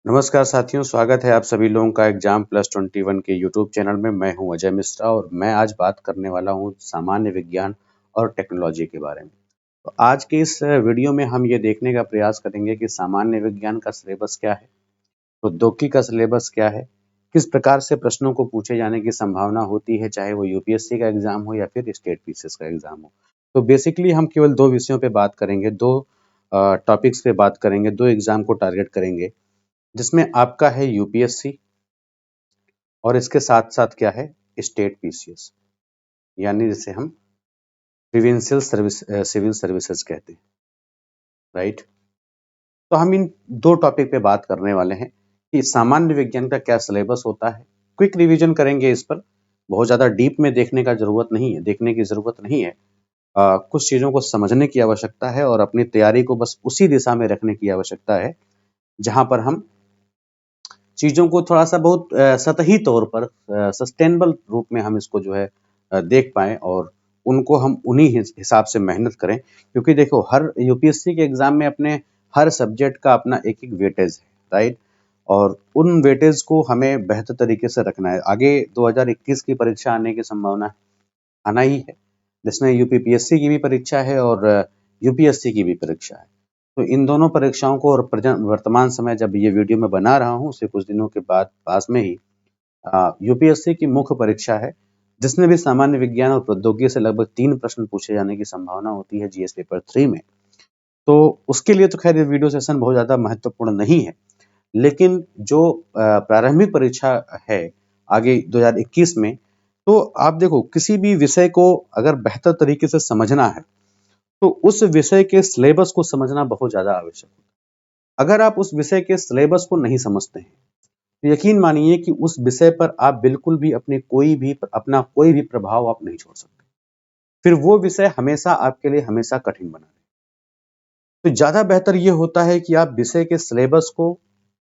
नमस्कार साथियों, स्वागत है आप सभी लोगों का एग्जाम प्लस 21 के यूट्यूब चैनल में। मैं हूं अजय मिश्रा और मैं आज बात करने वाला हूं सामान्य विज्ञान और टेक्नोलॉजी के बारे में। तो आज के इस वीडियो में हम ये देखने का प्रयास करेंगे कि सामान्य विज्ञान का सिलेबस क्या है, प्रौद्योगिकी का सिलेबस क्या है, किस प्रकार से प्रश्नों को पूछे जाने की संभावना होती है, चाहे वो यूपीएससी का एग्जाम हो या फिर स्टेट पीसीएस का एग्जाम हो। तो बेसिकली हम केवल दो विषयों पे बात करेंगे, दो टॉपिक्स पे बात करेंगे, दो एग्जाम को टारगेट करेंगे, जिसमें आपका है यूपीएससी और इसके साथ-साथ क्या है, स्टेट पीसीएस, यानी जिसे हम सिविल सर्विसेज कहते हैं, राइट? तो हम इन दो टॉपिक पे बात करने वाले हैं कि सामान्य विज्ञान का क्या सिलेबस होता है। क्विक रिवीजन करेंगे इस पर, बहुत ज़्यादा डीप में देखने की ज़रूरत नहीं है। कुछ चीज़ों को समझने की आवश्यकता है और अपनी तैयारी को बस उसी दिशा में रखने की आवश्यकता है, जहाँ पर हम चीज़ों को थोड़ा-सा बहुत सतही तौर पर सस्टेनेबल रूप में हम इसको जो है देख पाएँ और उनको हम उन्हीं हिसाब से मेहनत करें। क्योंकि देखो, हर यूपीएससी के एग्ज़ाम में अपने हर सब्जेक्ट का अपना एक-एक वेटेज है, राइट? और उन वेटेज को हमें बेहतर तरीके से रखना है। आगे 2021 की परीक्षा आने की संभावना आना ही है, जिसमें यूपीपीएससी की भी परीक्षा है और यूपीएससी की भी परीक्षा है। तो इन दोनों परीक्षाओं को और वर्तमान समय जब ये वीडियो मैं बना रहा हूँ, उससे कुछ दिनों के बाद पास में ही यूपीएससी की मुख्य परीक्षा है, जिसमें भी सामान्य विज्ञान और प्रौद्योगिकी से लगभग 3 प्रश्न पूछे जाने की संभावना होती है जीएस पेपर 3 में। तो उसके लिए तो खैर ये वीडियो सेशन बहुत ज़्यादा महत्वपूर्ण नहीं है, लेकिन जो प्रारंभिक परीक्षा है आगे 2021 में, तो आप देखो, किसी भी विषय को अगर बेहतर तरीके से समझना है, तो उस विषय के सिलेबस को समझना बहुत ज़्यादा आवश्यक है। अगर आप उस विषय के सिलेबस को नहीं समझते हैं, तो यकीन मानिए कि उस विषय पर आप बिल्कुल भी अपना कोई भी प्रभाव आप नहीं छोड़ सकते। फिर वो विषय हमेशा आपके लिए हमेशा कठिन बना रहेगा। तो ज़्यादा बेहतर ये होता है कि आप विषय के सिलेबस को,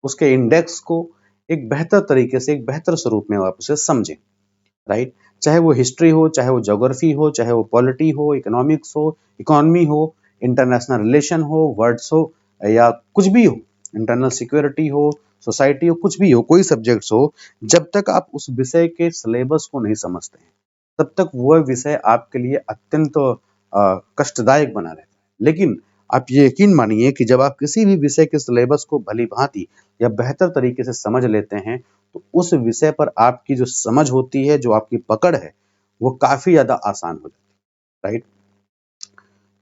उसके इंडेक्स को एक बेहतर तरीके से, एक बेहतर स्वरूप में आप उसे समझें, राइट? चाहे वो हिस्ट्री हो, चाहे वो ज्योग्राफी हो, चाहे वो पॉलिटी हो, इकोनॉमिक्स हो, इकोनॉमी हो, इंटरनेशनल रिलेशन हो, वर्ड्स हो या कुछ भी हो, इंटरनल सिक्योरिटी हो, सोसाइटी हो, कुछ भी हो, कोई सब्जेक्ट्स हो, जब तक आप उस विषय के सिलेबस को नहीं समझते हैं, तब तक वह विषय आपके लिए अत्यंत कष्टदायक बना रहता है। लेकिन आप ये यकीन मानिए कि जब आप किसी भी विषय के सिलेबस को भली-भांति या बेहतर तरीके से समझ लेते हैं, तो उस विषय पर आपकी जो समझ होती है, जो आपकी पकड़ है, वो काफ़ी ज़्यादा आसान हो जाती है, राइट?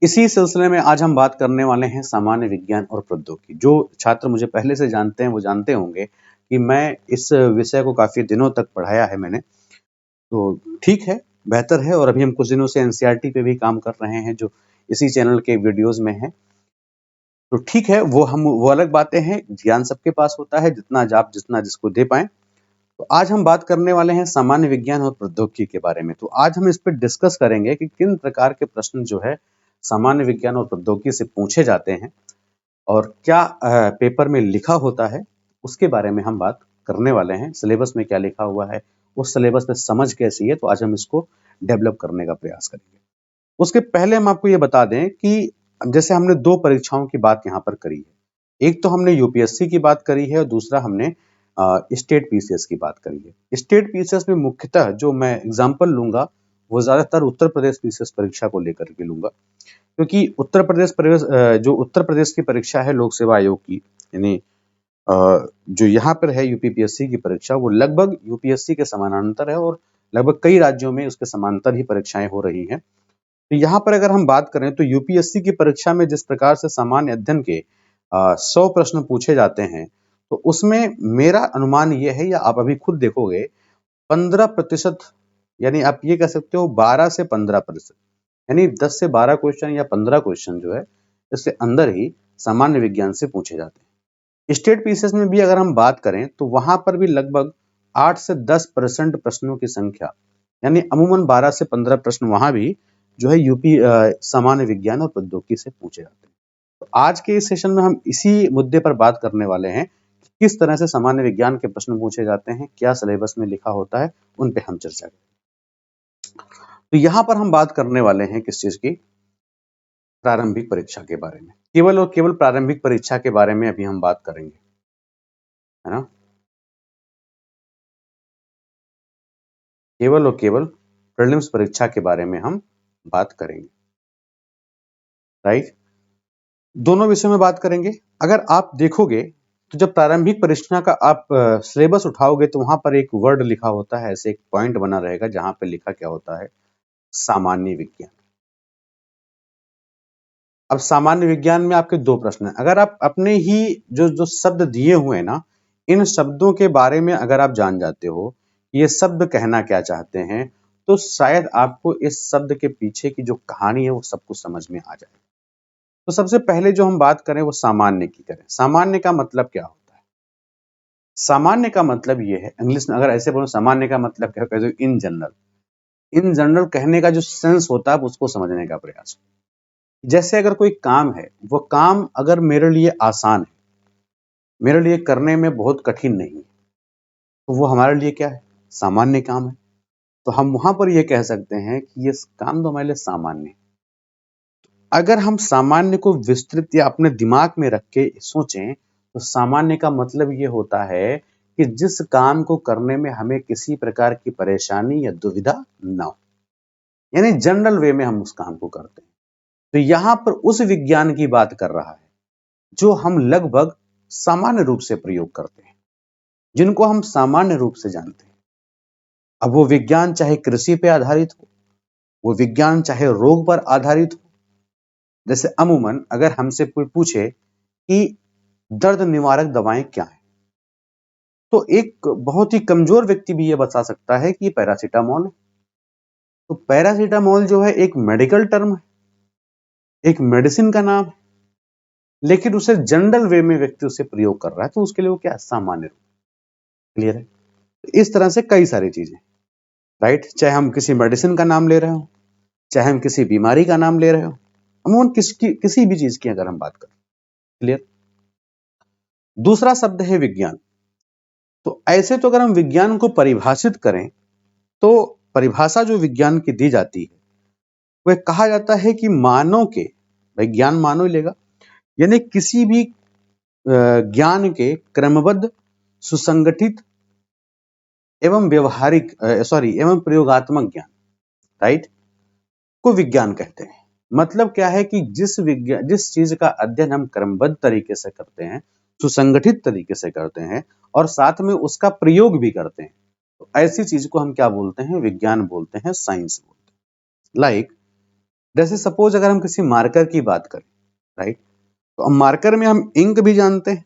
इसी सिलसिले में आज हम बात करने वाले हैं सामान्य विज्ञान और प्रौद्योगिकी। जो छात्र मुझे पहले से जानते हैं, वो जानते होंगे कि मैं इस विषय को काफ़ी दिनों तक पढ़ाया है मैंने। तो ठीक है, बेहतर है और अभी हम कुछ दिनों से एनसीईआरटी पे भी काम कर रहे हैं, जो इसी चैनल के वीडियोज़ में है। तो ठीक है, वो अलग बातें हैं, ज्ञान सबके पास होता है, जितना जिसको दे पाएँ। तो आज हम बात करने वाले हैं सामान्य विज्ञान और प्रौद्योगिकी के बारे में। तो आज हम इस पे डिस्कस करेंगे कि किन प्रकार के प्रश्न जो है सामान्य विज्ञान और प्रौद्योगिकी से पूछे जाते हैं और क्या पेपर में लिखा होता है, उसके बारे में हम बात करने वाले हैं। सिलेबस में क्या लिखा हुआ है, उस सिलेबस में समझ कैसी है, तो आज हम इसको डेवलप करने का प्रयास करेंगे। उसके पहले हम आपको ये बता दें कि जैसे हमने 2 परीक्षाओं की बात यहाँ पर करी है। एक तो हमने यूपीएससी की बात करी है और दूसरा हमने स्टेट पीसीएस की बात करी है। स्टेट पीसीएस में मुख्यतः जो मैं एग्जाम्पल लूँगा, वो ज़्यादातर उत्तर प्रदेश पीसीएस परीक्षा को लेकर के लूँगा। क्योंकि जो उत्तर प्रदेश की परीक्षा है लोक सेवा आयोग की, यानी जो यहाँ पर है यूपीपीएससी की परीक्षा, वो लगभग यूपीएससी के समानांतर है और लगभग कई राज्यों में उसके समांतर ही परीक्षाएँ हो रही हैं। तो यहाँ पर अगर हम बात करें तो यूपीएससी की परीक्षा में जिस प्रकार से सामान्य अध्ययन के 100 प्रश्न पूछे जाते हैं, तो उसमें मेरा अनुमान ये है, या आप अभी खुद देखोगे, 15% यानी आप ये कह सकते हो 12 से 15%, यानी 10 से 12 क्वेश्चन या 15 क्वेश्चन जो है, इसके अंदर ही सामान्य विज्ञान से पूछे जाते हैं। स्टेट पीसीएस में भी अगर हम बात करें तो वहां पर भी लगभग 8 से 10% प्रश्नों की संख्या, यानी अमूमन 12 से 15 प्रश्न वहां भी जो है सामान्य विज्ञान और प्रौद्योगिकी से पूछे जाते हैं। तो आज के इस सेशन में हम इसी मुद्दे पर बात करने वाले हैं कि किस तरह से सामान्य विज्ञान के प्रश्न पूछे जाते हैं, क्या सिलेबस में लिखा होता है, उन पे हम चर्चा करें। तो यहाँ पर हम बात करने वाले हैं किस चीज की, प्रारंभिक परीक्षा के बारे में। केवल और केवल प्रारंभिक परीक्षा के बारे में अभी हम बात करेंगे। है ना। केवल और केवल प्रीलिम्स परीक्षा के बारे में हम बात करेंगे, राइट। दोनों विषयों में बात करेंगे। अगर आप देखोगे तो जब प्रारंभिक परीक्षा का आप सिलेबस उठाओगे तो वहां पर एक वर्ड लिखा होता है, ऐसे एक पॉइंट बना रहेगा जहां पे लिखा क्या होता है, सामान्य विज्ञान। अब सामान्य विज्ञान में आपके दो प्रश्न हैं। अगर आप अपने ही जो जो शब्द दिए हुए हैं ना, इन शब्दों के बारे में अगर आप जान जाते हो ये शब्द कहना क्या चाहते हैं, तो शायद आपको इस शब्द के पीछे की जो कहानी है वो सब कुछ समझ में आ जाए। तो सबसे पहले जो हम बात करें वो सामान्य की करें। सामान्य का मतलब क्या होता है? सामान्य का मतलब ये है, इंग्लिश में अगर ऐसे बोलो सामान्य का मतलब क्या, कहते हो इन जनरल। इन जनरल कहने का जो सेंस होता है उसको समझने का प्रयास। जैसे अगर कोई काम है, वो काम अगर मेरे लिए आसान है, मेरे लिए करने में बहुत कठिन नहीं है, तो वो हमारे लिए क्या है, सामान्य काम है। तो हम वहां पर ये कह सकते हैं कि ये काम तो हमारे लिए सामान्य है। अगर हम सामान्य को विस्तृत या अपने दिमाग में रख के सोचें तो सामान्य का मतलब ये होता है कि जिस काम को करने में हमें किसी प्रकार की परेशानी या दुविधा ना हो, यानी जनरल वे में हम उस काम को करते हैं। तो यहां पर उस विज्ञान की बात कर रहा है जो हम लगभग सामान्य रूप से प्रयोग करते हैं, जिनको हम सामान्य रूप से जानते हैं। अब वो विज्ञान चाहे कृषि पे आधारित हो, वो विज्ञान चाहे रोग पर आधारित हो। जैसे अमूमन अगर हमसे कोई पूछे कि दर्द निवारक दवाएं क्या है, तो एक बहुत ही कमजोर व्यक्ति भी ये बता सकता है कि पैरासीटामोल है। तो पैरासीटामोल जो है एक मेडिकल टर्म है, एक मेडिसिन का नाम है, लेकिन उसे जनरल वे में व्यक्ति उसे प्रयोग कर रहा है, तो उसके लिए वो क्या है, सामान्य रूप। क्लियर है। तो इस तरह से कई सारी चीजें, राइट। चाहे हम किसी मेडिसिन का नाम ले रहे हो, चाहे हम किसी बीमारी का नाम ले रहे हो, अमूमन किसी भी चीज की अगर हम बात करें। क्लियर। दूसरा शब्द है विज्ञान। तो ऐसे तो अगर हम विज्ञान को परिभाषित करें तो परिभाषा जो विज्ञान की दी जाती है वह कहा जाता है कि मानव के, विज्ञान मानव ही लेगा, यानी किसी भी ज्ञान के क्रमबद्ध, सुसंगठित एवं व्यवहारिक एवं प्रयोगात्मक ज्ञान, राइट, को विज्ञान कहते हैं। मतलब क्या है कि जिस चीज का अध्ययन हम क्रमबद्ध तरीके से करते हैं, सुसंगठित तरीके से करते हैं और साथ में उसका प्रयोग भी करते हैं, तो ऐसी चीज को हम क्या बोलते हैं, विज्ञान बोलते हैं, साइंस बोलते हैं। लाइक जैसे सपोज अगर हम किसी मार्कर की बात करें, राइट, तो अब मार्कर में हम इंक भी जानते हैं,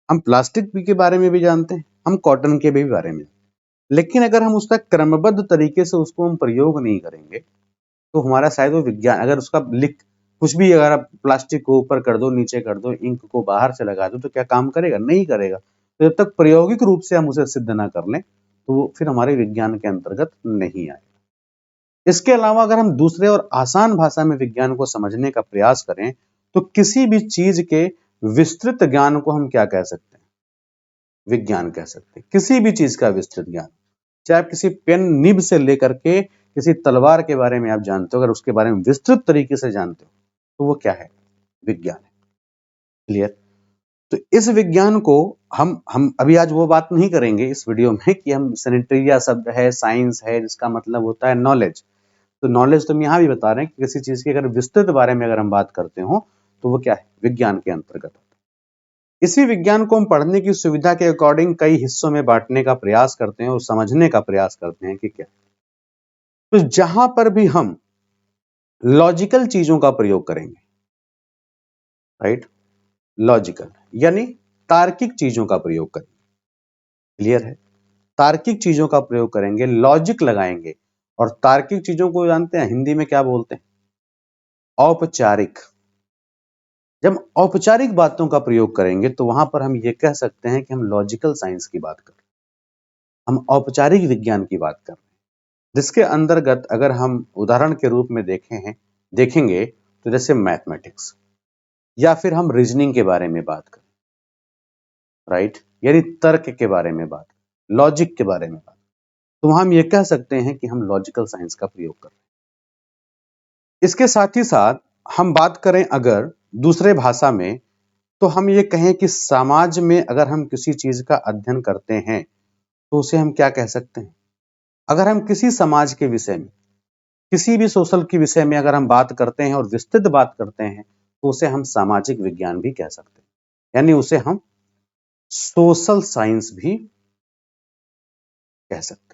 हम प्लास्टिक के बारे में भी जानते हैं, हम कॉटन के भी बारे में, लेकिन अगर हम उसका क्रमबद्ध तरीके से उसको हम प्रयोग नहीं करेंगे तो हमारा शायद वो विज्ञान, अगर उसका लिख कुछ भी, अगर आप प्लास्टिक को ऊपर कर दो, नीचे कर दो, इंक को बाहर से लगा दो, तो क्या काम करेगा, नहीं करेगा। तो जब तक प्रायोगिक रूप से हम उसे सिद्ध ना कर लें तो वो फिर हमारे विज्ञान के अंतर्गत नहीं आए। इसके अलावा अगर हम दूसरे और आसान भाषा में विज्ञान को समझने का प्रयास करें तो किसी भी चीज के विस्तृत ज्ञान को हम क्या कह सकते हैं, विज्ञान कह सकते हैं। किसी भी चीज का विस्तृत ज्ञान, चाहे आप किसी पेन निब से लेकर के किसी तलवार के बारे में आप जानते हो, अगर उसके बारे में विस्तृत तरीके से जानते हो तो वो क्या है, विज्ञान है। क्लियर। तो इस विज्ञान को हम अभी आज वो बात नहीं करेंगे इस वीडियो में कि हम सैनिटेरिया शब्द है, साइंस है, जिसका मतलब होता है नॉलेज। तो नॉलेज तो हम यहाँ भी बता रहे हैं कि किसी चीज के अगर विस्तृत बारे में अगर हम बात करते हो तो वो क्या है, विज्ञान के अंतर्गत होता है। इसी विज्ञान को हम पढ़ने की सुविधा के अकॉर्डिंग कई हिस्सों में बांटने का प्रयास करते हैं और समझने का प्रयास करते हैं कि क्या। तो जहां पर भी हम लॉजिकल चीजों का प्रयोग करेंगे, राइट, लॉजिकल यानी तार्किक चीजों का प्रयोग करेंगे। क्लियर है। तार्किक चीजों का प्रयोग करेंगे, लॉजिक लगाएंगे, और तार्किक चीजों को जानते हैं हिंदी में क्या बोलते हैं, औपचारिक। जब औपचारिक बातों का प्रयोग करेंगे तो वहां पर हम ये कह सकते हैं कि हम लॉजिकल साइंस की बात कर रहे हैं, हम औपचारिक विज्ञान की बात कर रहे हैं, जिसके अंतर्गत अगर हम उदाहरण के रूप में देखेंगे तो जैसे मैथमेटिक्स, या फिर हम रीजनिंग के बारे में बात करें, राइट, यानी तर्क के बारे में बात, लॉजिक के बारे में बात, तो वहां हम ये कह सकते हैं कि हम लॉजिकल साइंस का प्रयोग कर रहे हैं। इसके साथ ही साथ हम बात करें अगर दूसरे भाषा में तो हम ये कहें कि समाज में अगर हम किसी चीज का अध्ययन करते हैं तो उसे हम क्या कह सकते हैं? अगर हम किसी समाज के विषय में, किसी भी सोशल के विषय में अगर हम बात करते हैं और विस्तृत बात करते हैं तो उसे हम सामाजिक विज्ञान भी कह सकते हैं, यानी उसे हम सोशल साइंस भी कह सकते हैं।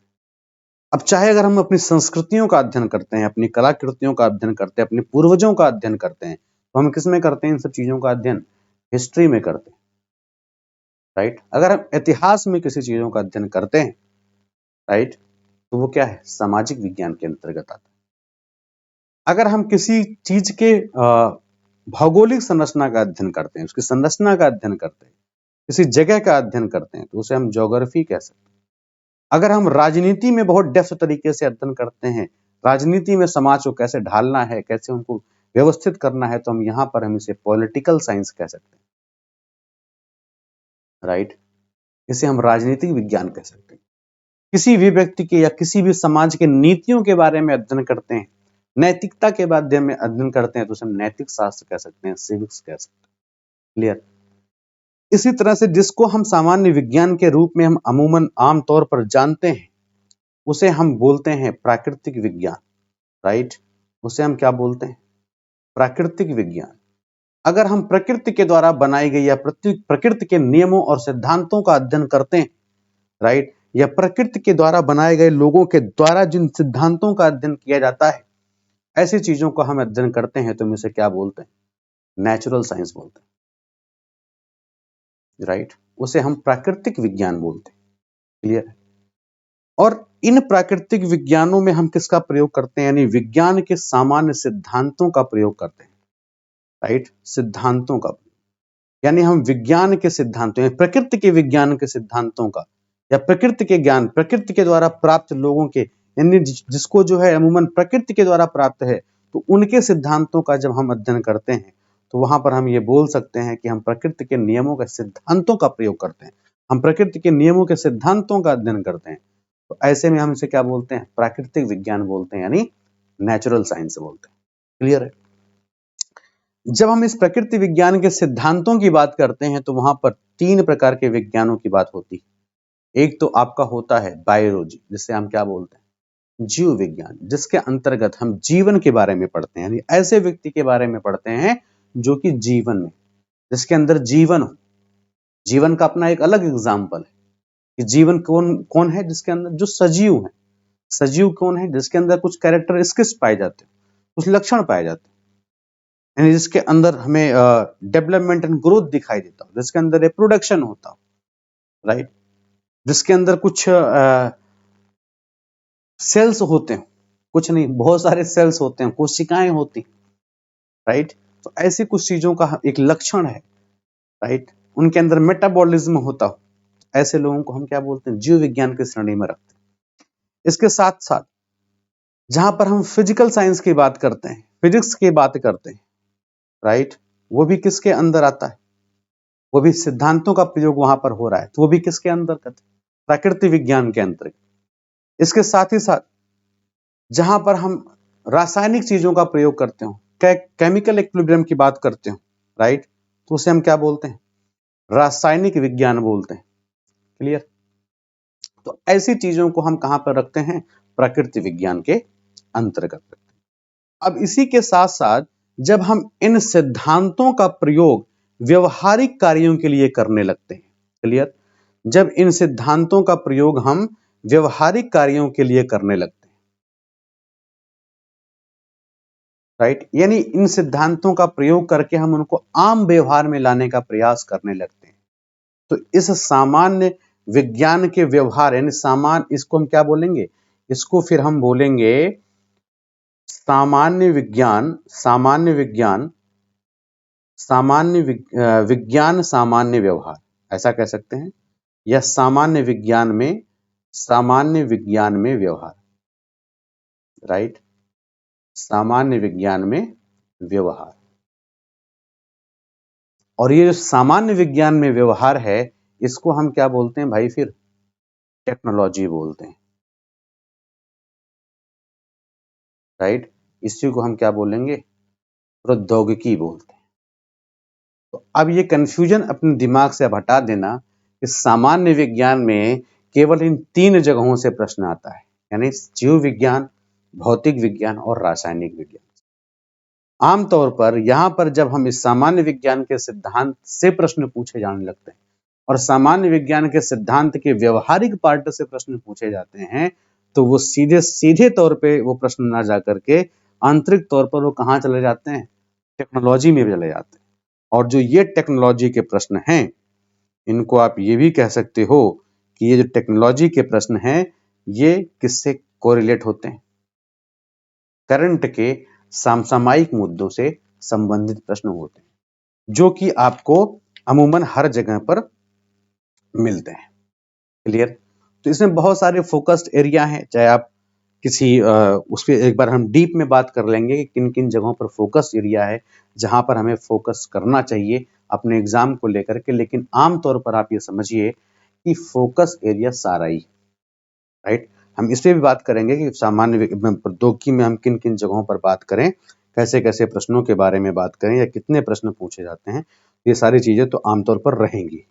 अब चाहे अगर हम अपनी संस्कृतियों का अध्ययन करते हैं, अपनी कलाकृतियों का अध्ययन करते हैं, अपने पूर्वजों का अध्ययन करते हैं, तो हम किस में करते हैं इन सब चीजों का अध्ययन? हिस्ट्री में करते हैं, राइट। अगर हम इतिहास में किसी चीजों का अध्ययन करते हैं, राइट, तो वो क्या है? सामाजिक विज्ञान के अंतर्गत आता है। अगर हम किसी चीज के भौगोलिक संरचना का अध्ययन करते हैं, उसकी संरचना का अध्ययन करते हैं, किसी जगह का अध्ययन करते हैं, तो उसे हम ज्योग्राफी कह सकते हैं। अगर हम राजनीति में बहुत डेप्थ तरीके से अध्ययन करते हैं, राजनीति में समाज को कैसे ढालना है, कैसे उनको व्यवस्थित करना है, तो हम इसे पॉलिटिकल साइंस कह सकते हैं, राइट। इसे हम राजनीतिक विज्ञान कह सकते हैं। किसी भी व्यक्ति के या किसी भी समाज के नीतियों के बारे में अध्ययन करते हैं, नैतिकता के बारे में अध्ययन करते हैं, तो उसे हम नैतिक शास्त्र कह सकते हैं, सिविक्स कह सकते हैं। क्लियर? इसी तरह से जिसको हम सामान्य विज्ञान के रूप में हम अमूमन आम तौर पर जानते हैं, उसे हम बोलते हैं प्राकृतिक विज्ञान, राइट। उसे हम क्या बोलते हैं? प्राकृतिक विज्ञान। अगर हम प्रकृति के द्वारा बनाई गई या प्रकृति के नियमों और सिद्धांतों का अध्ययन करते हैं, राइट, या प्रकृति के द्वारा बनाए गए लोगों के द्वारा जिन सिद्धांतों का अध्ययन किया जाता है, ऐसी चीजों को हम अध्ययन करते हैं, तो हम इसे क्या बोलते हैं? नेचुरल साइंस बोलते हैं, राइट। उसे हम प्राकृतिक विज्ञान बोलते हैं। क्लियर है? और इन प्राकृतिक विज्ञानों में हम किसका प्रयोग करते हैं? यानी विज्ञान के सामान्य सिद्धांतों का प्रयोग करते हैं, राइट। सिद्धांतों का, यानी हम विज्ञान के सिद्धांतों या प्रकृति के विज्ञान के सिद्धांतों का, या प्रकृति के ज्ञान, प्रकृति के द्वारा प्राप्त लोगों के, यानी जिसको जो है अमूमन प्रकृति के द्वारा प्राप्त है, तो उनके सिद्धांतों का जब हम अध्ययन करते हैं, तो वहां पर हम ये बोल सकते हैं कि हम प्रकृति के नियमों के सिद्धांतों का प्रयोग करते हैं, हम प्रकृति के नियमों के सिद्धांतों का अध्ययन करते हैं। तो ऐसे में हम इसे क्या बोलते हैं? प्राकृतिक विज्ञान बोलते हैं, यानी नेचुरल साइंस बोलते हैं। क्लियर है? जब हम इस प्रकृति विज्ञान के सिद्धांतों की बात करते हैं, तो वहां पर 3 प्रकार के विज्ञानों की बात होती है। एक तो आपका होता है बायोलॉजी, जिसे हम क्या बोलते हैं? जीव विज्ञान, जिसके अंतर्गत हम जीवन के बारे में पढ़ते हैं, यानी ऐसे व्यक्ति के बारे में पढ़ते हैं जो कि जीवन में, जिसके अंदर जीवन हो। जीवन का अपना एक अलग एग्जाम्पल है कि जीवन कौन कौन है? जिसके अंदर जो सजीव है। सजीव कौन है? जिसके अंदर कुछ कैरेक्टरिस्टिक्स पाए जाते हैं, कुछ लक्षण पाए जाते हैं, यानी जिसके अंदर हमें डेवलपमेंट एंड ग्रोथ दिखाई देता हो, जिसके अंदर रिप्रोडक्शन होता हो, राइट, जिसके अंदर कुछ सेल्स होते हैं, कुछ नहीं, बहुत सारे सेल्स होते हैं, कोशिकाएं होती हैं, राइट। तो ऐसी कुछ चीजों का एक लक्षण है, राइट। उनके अंदर मेटाबॉलिज्म होता हो, ऐसे लोगों को हम क्या बोलते हैं? जीव विज्ञान की श्रेणी में रखते हैं। इसके साथ साथ जहां पर हम फिजिकल साइंस की बात करते हैं, फिजिक्स की बात करते हैं, राइट, वो भी किसके अंदर आता है? वो भी सिद्धांतों का प्रयोग वहां पर हो रहा है, तो वो भी किसके अंतर्गत? प्राकृतिक विज्ञान के अंतर्गत। इसके साथ ही साथ जहां पर हम रासायनिक चीजों का प्रयोग करते हो, केमिकल इक्विलिब्रियम की बात करते हो, राइट, तो उसे हम क्या बोलते हैं? रासायनिक विज्ञान बोलते हैं। क्लियर? तो ऐसी चीजों को हम कहां पर रखते हैं? प्रकृति विज्ञान के अंतर्गत रखते हैं। अब इसी के साथ साथ जब हम इन सिद्धांतों का प्रयोग व्यवहारिक कार्यों के लिए करने लगते हैं, क्लियर, जब इन सिद्धांतों का प्रयोग हम व्यवहारिक कार्यों के लिए करने लगते हैं, राइट, यानी इन सिद्धांतों का प्रयोग करके हम उनको आम व्यवहार में लाने का प्रयास करने लगते हैं, तो इस सामान्य विज्ञान के व्यवहार, यानी इसको हम क्या बोलेंगे? इसको फिर हम बोलेंगे सामान्य विज्ञान, विज्ञान सामान्य व्यवहार, ऐसा कह सकते हैं, या सामान्य विज्ञान में व्यवहार, राइट, सामान्य विज्ञान में व्यवहार। और ये जो सामान्य विज्ञान में व्यवहार है, इसको हम क्या बोलते हैं भाई? फिर टेक्नोलॉजी बोलते हैं, राइट। इसी को हम क्या बोलेंगे? प्रौद्योगिकी बोलते हैं। तो अब ये कंफ्यूजन अपने दिमाग से अब हटा देना कि सामान्य विज्ञान में केवल इन 3 जगहों से प्रश्न आता है, यानी जीव विज्ञान, भौतिक विज्ञान और रासायनिक विज्ञान। आमतौर पर यहाँ पर जब हम इस सामान्य विज्ञान के सिद्धांत से प्रश्न पूछे जाने लगते हैं और सामान्य विज्ञान के सिद्धांत के व्यवहारिक पार्ट से प्रश्न पूछे जाते हैं, तो वो सीधे सीधे तौर पे वो प्रश्न ना जा करके आंतरिक तौर पर वो कहाँ चले जाते हैं, टेक्नोलॉजी में भी चले जाते हैं। और जो ये टेक्नोलॉजी के प्रश्न हैं, इनको आप ये भी कह सकते हो कि ये जो टेक्नोलॉजी के प्रश्न हैं, ये किससे कोरिलेट होते हैं, करंट के समसामयिक मुद्दों से संबंधित प्रश्न होते हैं, जो कि आपको अमूमन हर जगह पर मिलते हैं। क्लियर? तो इसमें बहुत सारे फोकस्ड एरिया हैं, चाहे आप किसी उस पर एक बार हम डीप में बात कर लेंगे कि किन किन जगहों पर फोकस एरिया है जहां पर हमें फोकस करना चाहिए अपने एग्जाम को लेकर के। लेकिन आमतौर पर आप ये समझिए कि फोकस एरिया सारा ही, राइट। हम इस पे भी बात करेंगे कि सामान्य प्रौद्योगिकी में हम किन किन जगहों पर बात करें, कैसे कैसे प्रश्नों के बारे में बात करें या कितने प्रश्न पूछे जाते हैं, ये सारी चीजें तो आमतौर पर रहेंगी।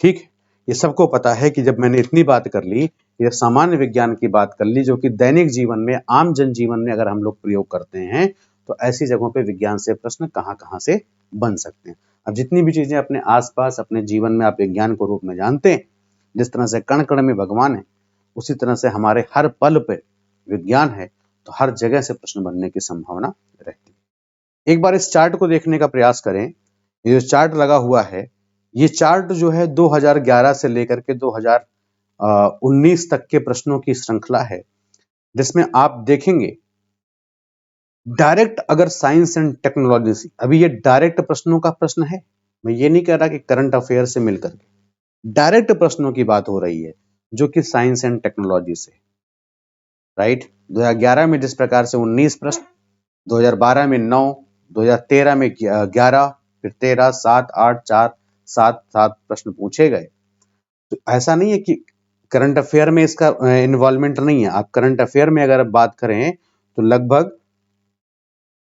ठीक, ये सबको पता है कि जब मैंने इतनी बात कर ली, ये सामान्य विज्ञान की बात कर ली, जो कि दैनिक जीवन में, आम जनजीवन में अगर हम लोग प्रयोग करते हैं, तो ऐसी जगहों पे विज्ञान से प्रश्न कहाँ-कहाँ से बन सकते हैं। अब जितनी भी चीजें अपने आसपास अपने जीवन में आप विज्ञान को रूप में जानते हैं, जिस तरह से कण-कण में भगवान है, उसी तरह से हमारे हर पल पे विज्ञान है, तो हर जगह से प्रश्न बनने की संभावना रहती है। एक बार इस चार्ट को देखने का प्रयास करें। ये जो चार्ट लगा हुआ है, ये चार्ट जो है 2011 से लेकर के 2019 तक के प्रश्नों की श्रृंखला है, जिसमें आप देखेंगे डायरेक्ट अगर साइंस एंड टेक्नोलॉजी से, अभी ये डायरेक्ट प्रश्नों का प्रश्न है, मैं ये नहीं कह रहा कि करंट अफेयर से मिलकर के, डायरेक्ट प्रश्नों की बात हो रही है जो कि साइंस एंड टेक्नोलॉजी से, राइट। 2011 में जिस प्रकार से 19 प्रश्न, 2012 में 9, 2013 में 11, फिर 13, 7, 8, 4, 7 प्रश्न पूछे गए। तो ऐसा नहीं है कि करंट अफेयर में इसका इन्वॉल्वमेंट नहीं है। आप करंट अफेयर में अगर बात करें तो लगभग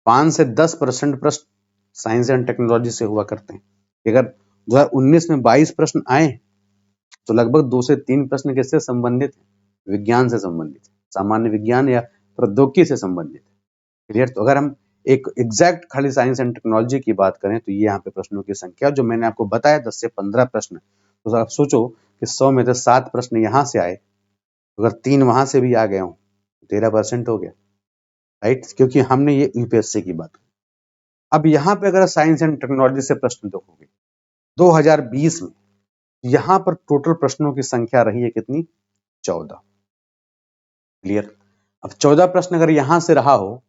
5 से 10% प्रश्न साइंस एंड टेक्नोलॉजी से हुआ करते हैं। अगर 2019 में 22 प्रश्न आए तो लगभग 2 से 3 प्रश्न किससे संबंधित है, विज्ञान से संबंधित है, सामान्य विज्ञान या प्रौद्योगिकी से संबंधित है। क्लियर? तो अगर हम एक एग्जैक्ट खाली साइंस एंड टेक्नोलॉजी की बात करें तो ये यहाँ पे प्रश्नों की संख्या जो मैंने आपको बताया 10 से 15 प्रश्न, तो आप सोचो कि 100 में से 7 प्रश्न यहाँ से आए, अगर 3 वहां से भी आ गए हों 13% हो गया, राइट, क्योंकि हमने ये यूपीएससी की बात की। अब यहाँ पे अगर साइंस एंड टेक्नोलॉजी से प्रश्न देखोगे 2020 में, यहाँ पर टोटल प्रश्नों की संख्या रही है कितनी, 14। क्लियर? अब 14 प्रश्न अगर यहां से रहा हो,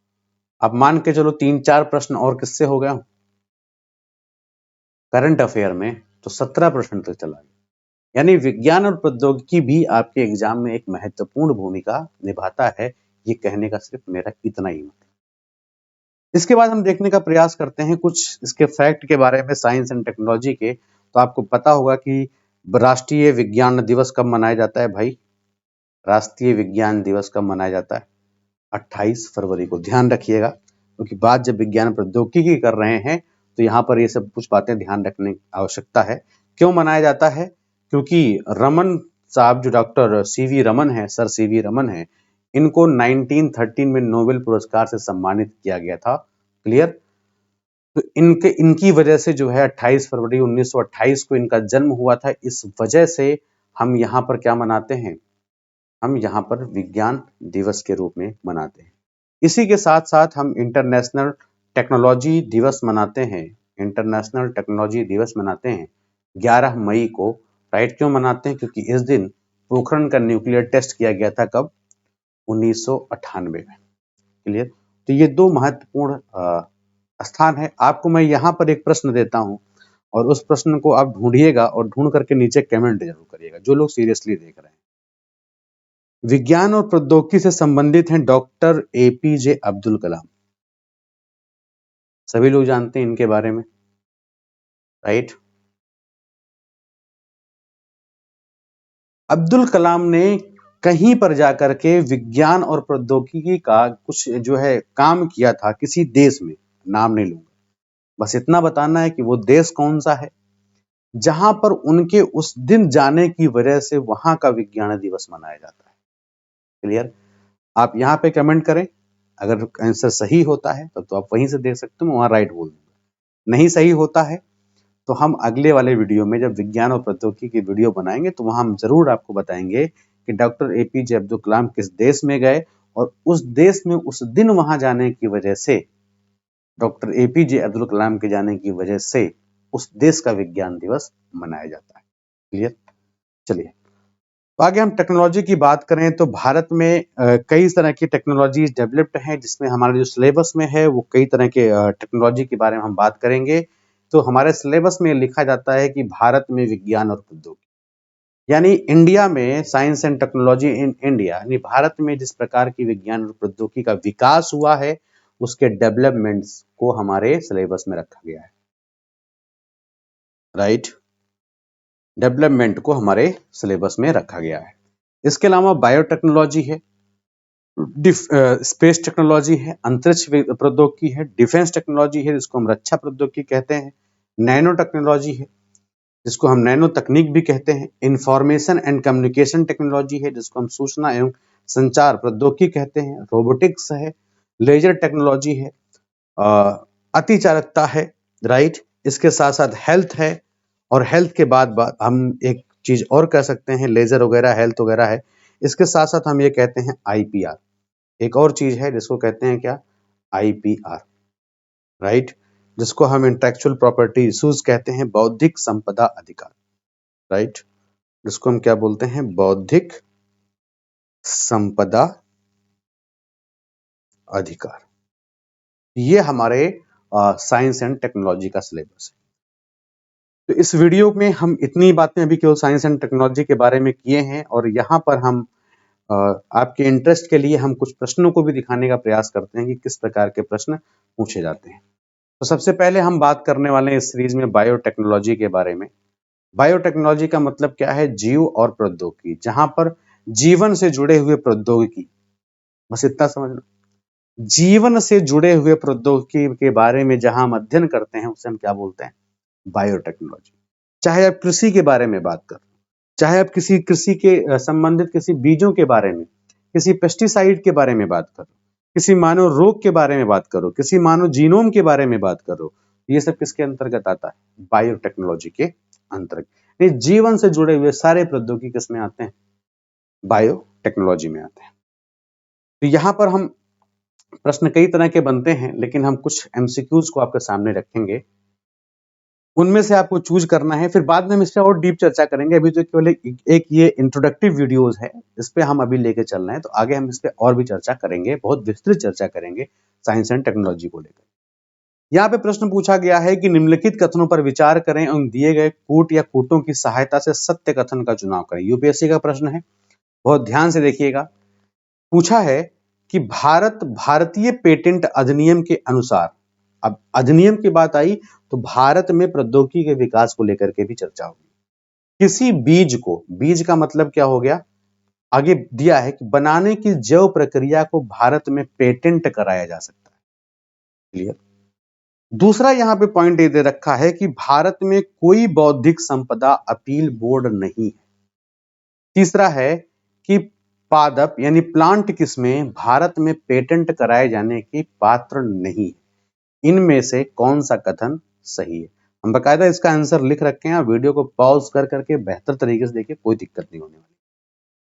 अब मान के चलो 3-4 प्रश्न और किससे हो गया, करंट अफेयर में, तो 17% तक चला गया। यानी विज्ञान और प्रौद्योगिकी भी आपके एग्जाम में एक महत्वपूर्ण भूमिका निभाता है, ये कहने का सिर्फ मेरा इतना ही मतलब। इसके बाद हम देखने का प्रयास करते हैं कुछ इसके फैक्ट के बारे में साइंस एंड टेक्नोलॉजी के। तो आपको पता होगा कि राष्ट्रीय विज्ञान दिवस कब मनाया जाता है भाई, राष्ट्रीय विज्ञान दिवस कब मनाया जाता है, 28 फरवरी को। ध्यान रखिएगा, क्योंकि बात जब विज्ञान प्रौद्योगिकी की कर रहे हैं तो यहाँ पर ये सब कुछ बातें ध्यान रखने की आवश्यकता है। क्यों मनाया जाता है, क्योंकि रमन साहब, जो डॉक्टर सीवी रमन है, सर सीवी रमन है, इनको 1913 में नोबेल पुरस्कार से सम्मानित किया गया था। क्लियर? तो इनकी वजह से जो है 28 फरवरी 1928 को इनका जन्म हुआ था। इस वजह से हम यहाँ पर क्या मनाते हैं, हम यहाँ पर विज्ञान दिवस के रूप में मनाते हैं। इसी के साथ साथ हम इंटरनेशनल टेक्नोलॉजी दिवस मनाते हैं, इंटरनेशनल टेक्नोलॉजी दिवस मनाते हैं 11 मई को। राइट, क्यों मनाते हैं, क्योंकि इस दिन पोखरण का न्यूक्लियर टेस्ट किया गया था, कब, 1998 में। क्लियर? तो ये दो महत्वपूर्ण स्थान है। आपको मैं यहाँ पर एक प्रश्न देता हूँ और उस प्रश्न को आप ढूंढिएगा और ढूंढ करके नीचे कमेंट जरूर करिएगा, जो लोग सीरियसली देख रहे हैं। विज्ञान और प्रौद्योगिकी से संबंधित हैं डॉक्टर एपीजे अब्दुल कलाम। सभी लोग जानते हैं इनके बारे में, राइट। अब्दुल कलाम ने कहीं पर जाकर के विज्ञान और प्रौद्योगिकी का कुछ जो है काम किया था किसी देश में, नाम नहीं लूंगा, बस इतना बताना है कि वो देश कौन सा है जहां पर उनके उस दिन जाने की वजह से वहां का विज्ञान दिवस मनाया जाता है। क्लियर? आप यहाँ पे कमेंट करें, अगर आंसर सही होता है तो आप वहीं से देख सकते हो, मैं वहां राइट बोल दूंगा। नहीं सही होता है तो हम अगले वाले वीडियो में जब विज्ञान और प्रौद्योगिकी की वीडियो बनाएंगे तो वहां हम जरूर आपको बताएंगे कि डॉक्टर एपीजे अब्दुल कलाम किस देश में गए और उस देश में उस दिन वहां जाने की वजह से, डॉक्टर एपीजे अब्दुल कलाम के जाने की वजह से उस देश का विज्ञान दिवस मनाया जाता है। क्लियर? चलिए, तो आगे हम टेक्नोलॉजी की बात करें तो भारत में कई तरह की टेक्नोलॉजी डेवलप्ड हैं, जिसमें हमारे जो सिलेबस में है वो कई तरह के टेक्नोलॉजी के बारे में हम बात करेंगे। तो हमारे सिलेबस में लिखा जाता है कि भारत में विज्ञान और प्रौद्योगिकी, यानी इंडिया में science and technology in India, यानी भारत में जिस प्रकार की विज्ञान और प्रौद्योगिकी का विकास हुआ है उसके डेवलपमेंट्स को हमारे सिलेबस में रखा गया है। राइट? डेवलपमेंट को हमारे सिलेबस में रखा गया है। इसके अलावा बायोटेक्नोलॉजी है, स्पेस टेक्नोलॉजी है, अंतरिक्ष प्रौद्योगिकी है, डिफेंस टेक्नोलॉजी है जिसको हम रक्षा प्रौद्योगिकी कहते हैं, नैनो टेक्नोलॉजी है जिसको हम नैनो तकनीक भी कहते हैं, इंफॉर्मेशन एंड कम्युनिकेशन टेक्नोलॉजी है जिसको हम सूचना एवं संचार प्रौद्योगिकी कहते हैं, रोबोटिक्स है, लेजर टेक्नोलॉजी है, अतिचालकता है। राइट? इसके साथ साथ हेल्थ है, और हेल्थ के बाद हम एक चीज और कह सकते हैं, लेजर वगैरह हेल्थ वगैरह है, इसके साथ साथ हम ये कहते हैं आईपीआर, एक और चीज है जिसको कहते हैं क्या, आईपीआर। राइट? जिसको हम इंटेलेक्चुअल प्रॉपर्टी इश्यूज कहते हैं, बौद्धिक संपदा अधिकार। राइट? जिसको हम क्या बोलते हैं, बौद्धिक संपदा अधिकार। ये हमारे साइंस एंड टेक्नोलॉजी का सिलेबस है। तो इस वीडियो में हम इतनी बातें अभी केवल साइंस एंड टेक्नोलॉजी के बारे में किए हैं, और यहाँ पर हम आपके इंटरेस्ट के लिए हम कुछ प्रश्नों को भी दिखाने का प्रयास करते हैं कि किस प्रकार के प्रश्न पूछे जाते हैं। तो सबसे पहले हम बात करने वाले हैं इस सीरीज में बायोटेक्नोलॉजी के बारे में। बायोटेक्नोलॉजी का मतलब क्या है, जीव और प्रौद्योगिकी, जहां पर जीवन से जुड़े हुए प्रौद्योगिकी, बस इतना समझ लो, जीवन से जुड़े हुए प्रौद्योगिकी के बारे में जहां हम अध्ययन करते हैं उसे हम क्या बोलते हैं, बायोटेक्नोलॉजी। चाहे आप कृषि के बारे में बात करो, चाहे आप किसी कृषि के संबंधित किसी बीजों के बारे में, किसी पेस्टिसाइड के बारे में बात करो, किसी मानव रोग के बारे में बात करो, किसी मानव जीनोम के बारे में बात करो, ये सब किसके अंतर्गत आता है, बायोटेक्नोलॉजी के अंतर्गत। ये जीवन से जुड़े हुए सारे प्रौद्योगिकी किसमें आते हैं, बायोटेक्नोलॉजी में आते हैं। तो यहां पर हम प्रश्न कई तरह के बनते हैं, लेकिन हम कुछ एमसीक्यूज को आपके सामने रखेंगे, उनमें से आपको चूज करना है, फिर बाद में हम इस पर और डीप चर्चा करेंगे। अभी तो केवल एक ये इंट्रोडक्टिव वीडियोस है, इस पे हम अभी लेके चल रहे हैं, तो आगे हम इस पे और भी चर्चा करेंगे, बहुत विस्तृत चर्चा करेंगे साइंस एंड टेक्नोलॉजी को लेकर। यहाँ पे प्रश्न पूछा गया है कि निम्नलिखित कथनों पर विचार करें और दिए गए कूट या कूटों की सहायता से सत्य कथन का चुनाव करें। यूपीएससी का प्रश्न है, बहुत ध्यान से देखिएगा। पूछा है कि भारतीय पेटेंट अधिनियम के अनुसार, अब अधिनियम की बात आई तो भारत में प्रौद्योगिकी के विकास को लेकर के भी चर्चा होगी। किसी बीज को, बीज का मतलब क्या हो गया, आगे दिया है कि बनाने की जैव प्रक्रिया को भारत में पेटेंट कराया जा सकता है। क्लियर? दूसरा यहां पे पॉइंट ये दे रखा है कि भारत में कोई बौद्धिक संपदा अपील बोर्ड नहीं है। तीसरा है कि पादप यानी प्लांट किस्में भारत में पेटेंट कराए जाने की पात्र नहीं है। इनमें से कौन सा कथन सही है? हम बकायदा इसका आंसर लिख रखे हैं, वीडियो को पॉज कर करके बेहतर तरीके से देखिए, कोई दिक्कत नहीं होने वाली।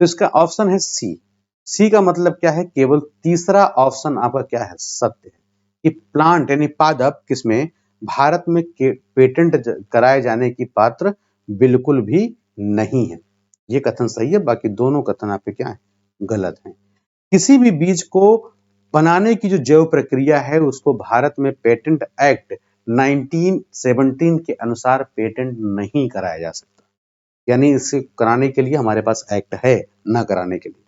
तो इसका ऑप्शन है सी। सी का मतलब क्या है, केवल तीसरा ऑप्शन आपका क्या है, सत्य है, कि प्लांट यानी पादप किसमें भारत में पेटेंट कराए जाने की पात्र बिल्कुल भी नहीं है। ये कथन सही है, बाकी दोनों कथन आपके क्या है, गलत हैं। किसी भी बीज को बनाने की जो जैव प्रक्रिया है उसको भारत में पेटेंट एक्ट 1917 के अनुसार पेटेंट नहीं कराया जा सकता, यानी इसे कराने के लिए हमारे पास एक्ट है, ना कराने के लिए।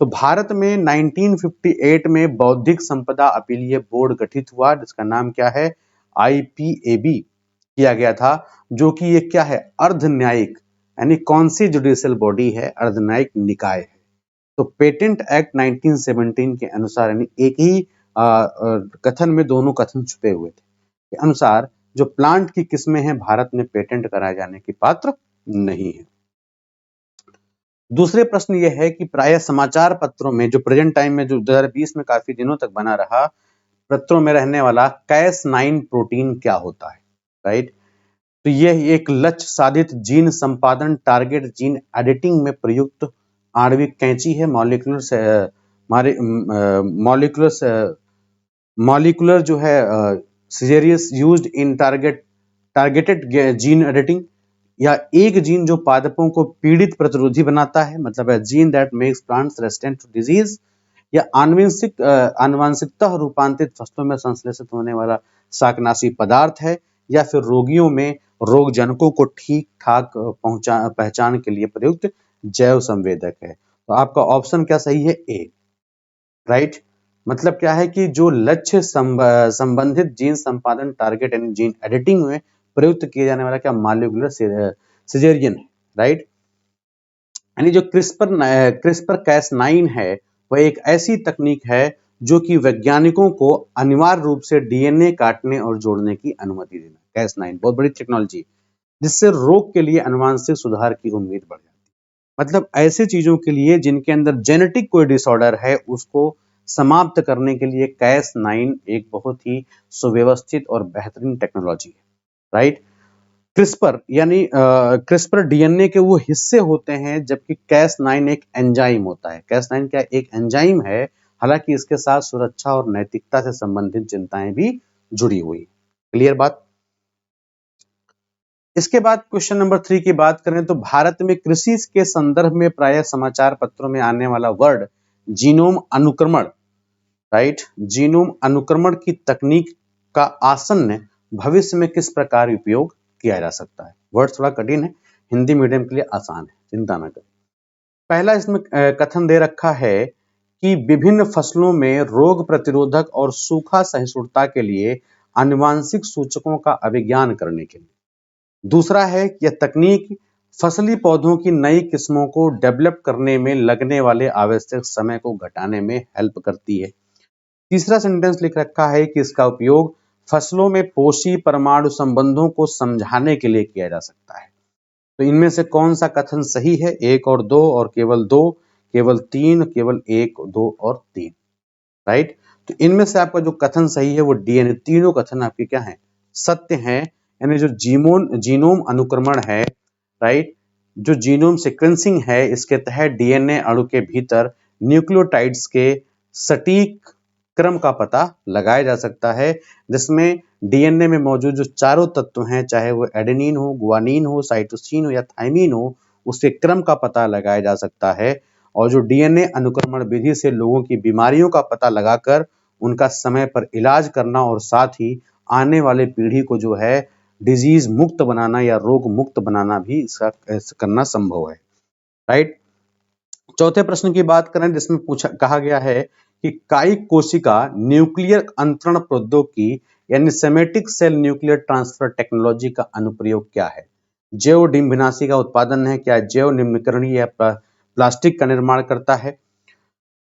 तो भारत में 1958 में बौद्धिक संपदा अपीलीय बोर्ड गठित हुआ, जिसका नाम क्या है, IPAB किया गया था, जो कि ये क्या है, अर्ध न्यायिक यानी कौन सी जुडिशियल बॉडी है, अर्ध न्यायिक निकाय है। तो पेटेंट एक्ट 1917 के अनुसार, यानी एक ही कथन में दोनों कथन छुपे हुए थे, के अनुसार जो प्लांट की किस्में हैं भारत में पेटेंट कराए जाने की पात्र नहीं है। दूसरे प्रश्न ये है कि प्रायः समाचार पत्रों में जो प्रेजेंट टाइम में जो 2020 में काफी दिनों तक बना रहा, पत्रों में रहने वाला Cas9 प्रोटीन क्या होता है, राइट। तो यह एक लक्ष्य साधित जीन संपादन टारगेट जीन एडिटिंग में प्रयुक्त आणविक कैंची है। मॉलिक्यूलर जो है serious used in targeted gene editing, या एक जीन जो पादपों को पीड़ित प्रतिरोधी बनाता है, मतलब है gene that makes plants resistant to disease, या आनुवांशिकता रूपांतरित फसलों में संश्लेषित होने वाला शाकनाशी पदार्थ है, या फिर रोगियों में रोग जनकों को ठीक ठाक पहचान के लिए प्रयुक्त जैव संवेदक है। तो आपका ऑप्शन क्या सही है? ए, राइट। मतलब क्या है कि जो लक्ष्य संबंधित जीन संपादन टारगेट यानी जीन एडिटिंग में प्रयुक्त किए जाने वाला क्या मॉलिक्यूलर सिजेरियन है, राइट। यानी जो क्रिस्पर Cas9 है वह एक ऐसी तकनीक है जो कि वैज्ञानिकों को अनिवार्य रूप से डीएनए काटने और जोड़ने की अनुमति देना। Cas9 बहुत बड़ी टेक्नोलॉजी, जिससे रोग के लिए अनुवांशिक सुधार की उम्मीद बढ़ जाती है। मतलब ऐसे चीजों के लिए जिनके अंदर जेनेटिक कोई डिसऑर्डर है उसको समाप्त करने के लिए Cas9 एक बहुत ही सुव्यवस्थित और बेहतरीन टेक्नोलॉजी है, राइट। क्रिस्पर डीएनए के वो हिस्से होते हैं, जबकि Cas9 एक एंजाइम होता है। Cas9 क्या एक एंजाइम है, हालांकि इसके साथ सुरक्षा और नैतिकता से संबंधित चिंताएं भी जुड़ी हुई। क्लियर बात। इसके बाद क्वेश्चन नंबर 3 की बात करें तो भारत में कृषि के संदर्भ में प्रायः समाचार पत्रों में आने वाला वर्ड जीनोम अनुक्रमण, राइट, जीनोम अनुक्रमण की तकनीक का आसन्न भविष्य में किस प्रकार उपयोग किया जा सकता है। वर्ड थोड़ा कठिन है, हिंदी मीडियम के लिए आसान है, चिंता न करें। पहला इसमें कथन दे रखा है कि विभिन्न फसलों में रोग प्रतिरोधक और सूखा सहिष्णुता के लिए आनुवांशिक सूचकों का अभिज्ञान करने के लिए। दूसरा है कि यह तकनीक फसली पौधों की नई किस्मों को डेवलप करने में लगने वाले आवश्यक समय को घटाने में हेल्प करती है। तीसरा सेंटेंस लिख रखा है कि इसका उपयोग फसलों में पोषी परमाणु संबंधों को समझाने के लिए किया जा सकता है। तो इनमें से कौन सा कथन सही है? 1 और 2 और केवल 2, केवल 3, केवल 1, 2 और 3, राइट। तो इनमें से आपका जो कथन सही है वो डी यानी तीनों कथन आपके क्या है? सत्य है। यानी जो जीनोम अनुक्रमण है, राइट, जो जीनोम सीक्वेंसिंग है, इसके तहत डीएनए अणु के भीतर न्यूक्लियोटाइड्स के सटीक क्रम का पता लगाया जा सकता है, जिसमें डीएनए में मौजूद जो चारों तत्व हैं, चाहे वो एडेनिन हो, गुआनिन हो, साइटोसिन हो या थाइमिन हो, उसके क्रम का पता लगाया जा सकता है। और जो डीएनए अनुक्रमण विधि से लोगों की बीमारियों का पता लगाकर उनका समय पर इलाज करना और साथ ही आने वाले पीढ़ी को जो है डिजीज मुक्त बनाना या रोग मुक्त बनाना भी इसका करना संभव है, राइट। चौथे प्रश्न की बात करें जिसमें कहा गया है कि कायिक कोशिका न्यूक्लियर अंतरण प्रौद्योगिकी यानी somatic cell nuclear transfer technology का अनुप्रयोग क्या है? जैव डिम्बिनाशी का उत्पादन है, क्या जैव निम्नीकरण या प्लास्टिक का निर्माण करता है,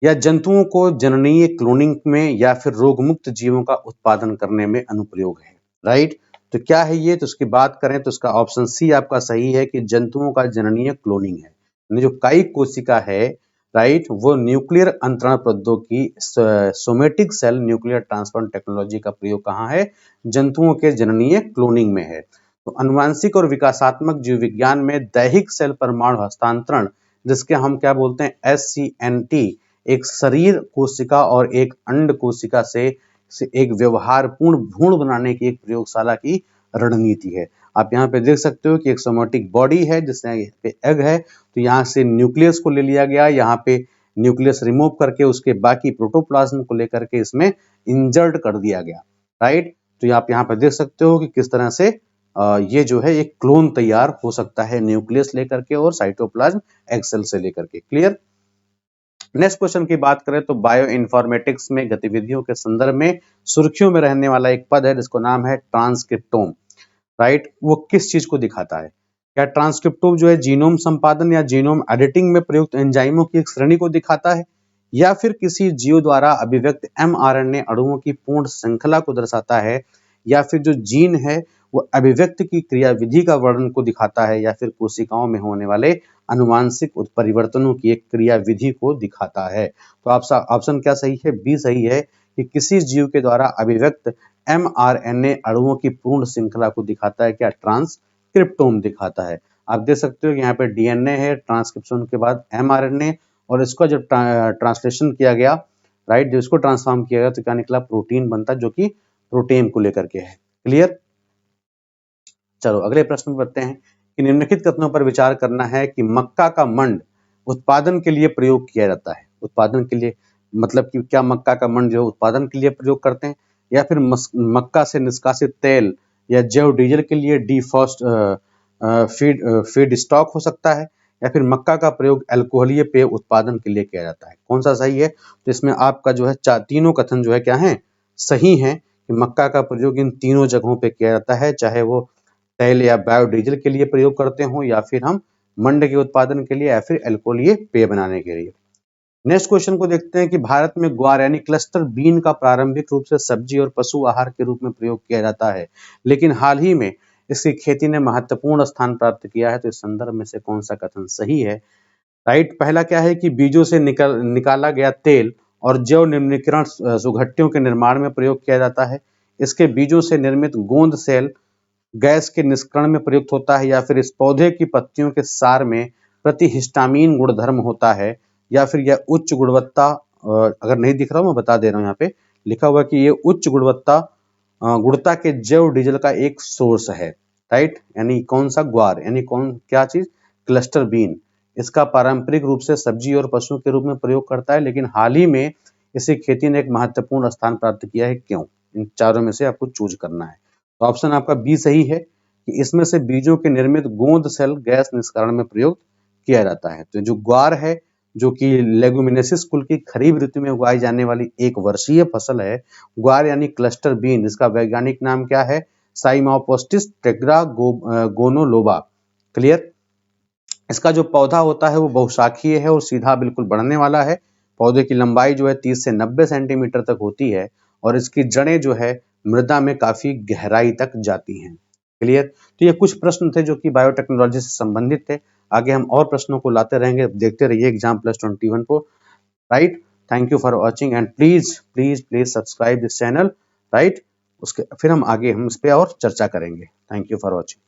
या जंतुओं को जननीय क्लोनिंग में या फिर रोगमुक्त जीवों का उत्पादन करने में अनुप्रयोग है, राइट। तो क्या है ये? तो उसकी बात करें तो इसका ऑप्शन सी आपका सही है कि जंतुओं का जननीय क्लोनिंग है। यानी जो कायिक कोशिका है, राइट, वो न्यूक्लियर अंतरण प्रौद्योगिकी somatic cell nuclear transfer technology का प्रयोग कहाँ है? जंतुओं के जननीय क्लोनिंग में है। तो अनुवांशिक और विकासात्मक जीव विज्ञान में दैहिक सेल परमाणु हस्तांतरण, जिसके हम क्या बोलते हैं SCNT, एक शरीर कोशिका और एक अंड कोशिका से एक व्यवहारपूर्ण भ्रूण बनाने की एक प्रयोगशाला की रणनीति है। आप यहाँ पे देख सकते हो कि एक सोमेटिक बॉडी है जिसमें एग है, तो यहाँ से न्यूक्लियस को ले लिया गया, यहाँ पे न्यूक्लियस रिमूव करके उसके बाकी प्रोटोप्लाज्म को लेकर के इसमें इंजर्ट कर दिया गया, राइट। तो आप यहाँ पे देख सकते हो कि किस तरह से ये जो है एक क्लोन तैयार हो सकता है न्यूक्लियस लेकर के और साइटोप्लाज्म एग सेल से लेकर के। क्लियर। नेक्स्ट क्वेश्चन की बात करें तो बायो इन्फॉर्मेटिक्स में गतिविधियों के संदर्भ में सुर्खियों में रहने वाला एक पद है जिसको नाम है ट्रांसक्रिप्टोम, राइट। वो किस चीज को दिखाता है? क्या ट्रांसक्रिप्टोम जो है जीनोम संपादन या जीनोम एडिटिंग में प्रयुक्त एंजाइमों की एक श्रेणी को दिखाता है, या फिर किसी जीव द्वारा अभिव्यक्त mRNA अणुओं की पूर्ण श्रृंखला को दर्शाता है, या फिर जो जीन है वो अभिव्यक्ति की क्रियाविधि का वर्णन को दिखाता है, या फिर कोशिकाओं में होने वाले अनुवांशिक उत्परिवर्तनों की एक क्रियाविधि को दिखाता है। तो आपका ऑप्शन क्या सही है? बी सही है कि किसी जीव के द्वारा अभिव्यक्त mRNA अणुओं की पूर्ण श्रृंखला को दिखाता है। क्या? ट्रांसक्रिप्टोम दिखाता है। आप देख सकते हो कि यहाँ पे डीएनए है, ट्रांसक्रिप्शन के बाद mRNA, और इसका जब ट्रांसलेशन किया गया, राइट, जो इसको ट्रांसफॉर्म किया गया तो क्या निकला? प्रोटीन बनता, जो कि प्रोटीन को लेकर के है। क्लियर? चलो अगले प्रश्न पर बढ़ते हैं कि निम्नलिखित कथनों पर विचार करना है कि मक्का का मंड उत्पादन के लिए प्रयोग किया जाता है। उत्पादन के लिए मतलब कि क्या मक्का का मंड जो उत्पादन के लिए प्रयोग करते हैं, या फिर मक्का से निष्कासित तेल या जैव डीजल के लिए फीड फीड स्टॉक हो सकता है, या फिर मक्का का प्रयोग अल्कोहलीय पेय उत्पादन के लिए किया जाता है। कौन सा सही है? तो इसमें आपका जो है तीनों कथन जो है क्या है? सही है कि मक्का का प्रयोग इन तीनों जगहों पे किया जाता है, चाहे वो तेल या बायोडीजल के लिए प्रयोग करते हो, या फिर हम मंड के उत्पादन के लिए, या फिर अल्कोहलीय पेय बनाने के लिए। नेक्स्ट क्वेश्चन को देखते हैं कि भारत में ग्वार यानी क्लस्टर बीन का प्रारंभिक रूप से सब्जी और पशु आहार के रूप में प्रयोग किया जाता है, लेकिन हाल ही में इसकी खेती ने महत्वपूर्ण स्थान प्राप्त किया है। तो इस संदर्भ में से कौन सा कथन सही है? राइट, पहला क्या है कि बीजों से निकाला गया तेल और जैव निम्नीकरण सुघट्यों के निर्माण में प्रयोग किया जाता है। इसके बीजों से निर्मित गोंद सेल गैस के निष्करण में प्रयुक्त होता है, या फिर इस पौधे की पत्तियों के सार में प्रतिहिस्टामीन गुणधर्म होता है, या फिर यह उच्च गुणवत्ता, अगर नहीं दिख रहा हूं मैं बता दे रहा हूं, यहाँ पे लिखा हुआ कि ये उच्च गुणवत्ता के जैव डीजल का एक सोर्स है। राइट, यानी कौन सा? ग्वार यानी कौन, क्या चीज? Cluster bean. इसका पारंपरिक रूप से सब्जी और पशु के रूप में प्रयोग करता है, लेकिन हाल ही में इसी खेती ने एक महत्वपूर्ण स्थान प्राप्त किया है। क्यों? इन चारों में से आपको चूज करना है। तो ऑप्शन आपका बी सही है कि इसमें से बीजों के निर्मित गोंद सेल गैस निष्करण में प्रयोग किया जाता है। तो जो ग्वार है, जो कि लेगुमिनेसिस कुल की खरीफ ऋतु में उगाई जाने वाली एक वर्षीय फसल है, ग्वार यानी क्लस्टर बीन, इसका वैज्ञानिक नाम क्या है? साइमोप्सिस टेट्रागोनोलोबा। क्लियर? इसका जो पौधा होता है वो बहुशाखीय है और सीधा बिल्कुल बढ़ने वाला है। पौधे की लंबाई जो है 30 से 90 सेंटीमीटर तक होती है, और इसकी जड़ें जो है मृदा में काफी गहराई तक जाती हैं। क्लियर? तो ये कुछ प्रश्न थे जो कि बायोटेक्नोलॉजी से संबंधित थे। आगे हम और प्रश्नों को लाते रहेंगे। देखते रहिए Exam+21 को। Right, thank you for watching and please please please subscribe this channel. Right, उसके फिर हम आगे इस पे और चर्चा करेंगे। Thank you for watching.